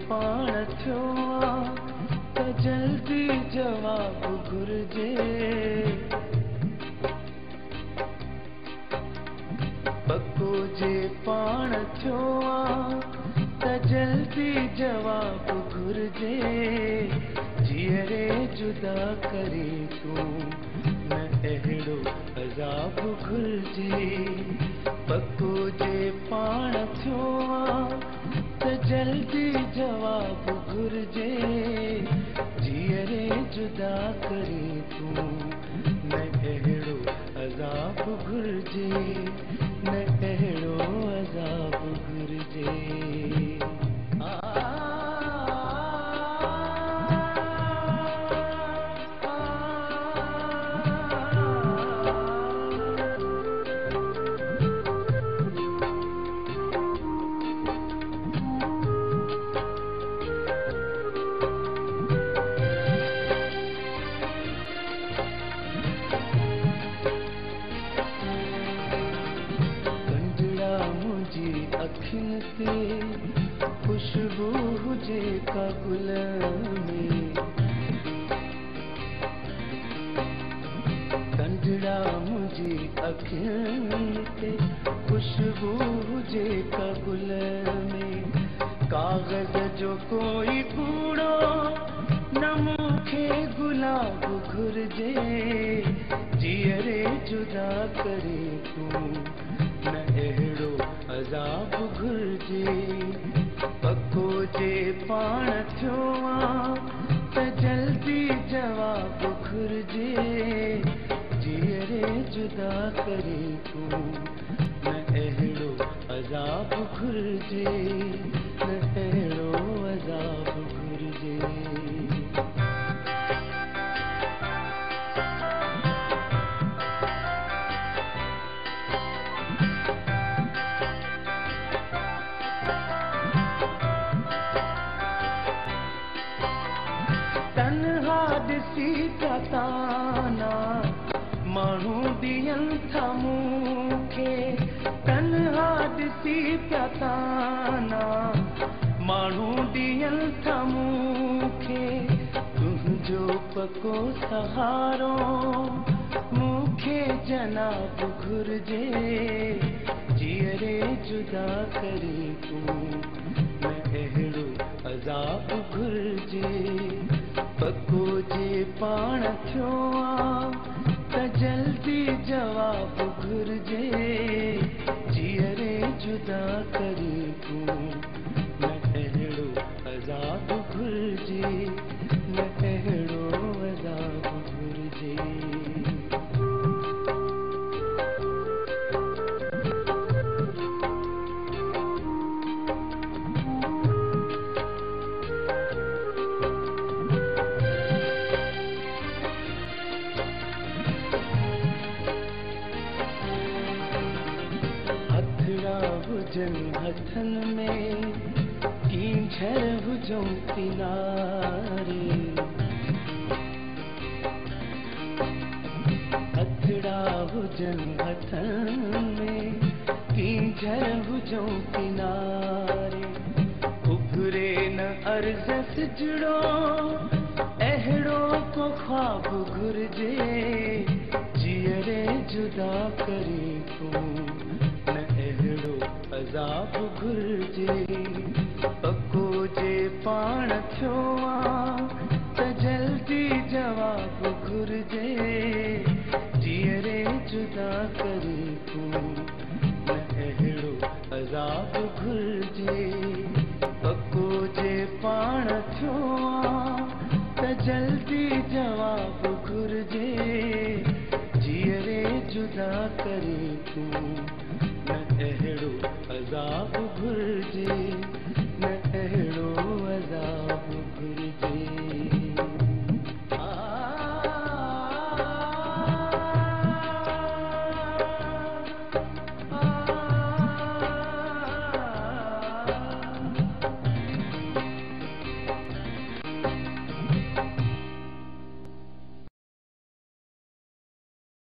पाण थियो त जल्दी जवाब घुर्जे। पको जे पाण थियो त जल्दी जवाब घुर्जे। जीअरे जुदा करे तूं न अहिड़ो अज़ाब घुर्जे। पको जे पाण थियो त जल्दी जवाब घुर्जे। जीअरे जुदा करे तूं न अहिड़ो अज़ाब घुर्जे। न अहिड़ो अज़ाब घुर्जे। अखियुनि ते खुशबू हुजे का गुल में। कंजड़ा मुंहिंजी अखियुनि ते खुशबू हुजे का गुल में। कागज़ जो कोई कूड़ो न मूंखे गुलाब घुर्जे। जीअरे जुदा करे तूं न अहिड़ो अज़ाब घुर्जे। पको जे पाण थियो त जल्दी जवाब घुर्जे। जीअरे जुदा करे तूं न अहिड़ो अज़ाब घुर्जे। न अहिड़ो अज़ाब घुर्जे। तन्हा ॾिसी था ताना माण्हू ॾियनि था मूंखे। तन्हा ॾिसी था ताना माण्हू ॾियनि था मूंखे। तुंहिंजो पको सहारो मूंखे जनाब घुर्जे। जीअरे जुदा करे तूं न अहिड़ो अज़ाब घुर्जे। पको जे पाण थियो त जल्दी जवाब घुर्जे। जीअरे जुदा करे तूं न अहिड़ो अज़ाब घुर्जे। न अहिड़ो अज़ाब घुर्जे। हुजनि हथनि में कींझर हुजूं किनारे। हथड़ा हुजनि हथनि में कींझर हुजूं किनारे। उभरे न अर्ज़ सिजड़ो अहिड़ो को ख्वाब घुर्जे। जीअरे जुदा करे तूं न अहिड़ो अज़ाब घुर्जे। पको जे पाण थियो त जल्दी जवाब घुर्जे। जीअरे जुदा करे तूं न अहिड़ो अज़ाब घुर्जे। पको जे पाण थियो त जल्दी जवाब घुर्जे। जीअरे जुदा करे तूं न अहिड़ो अज़ाब घुर्जे।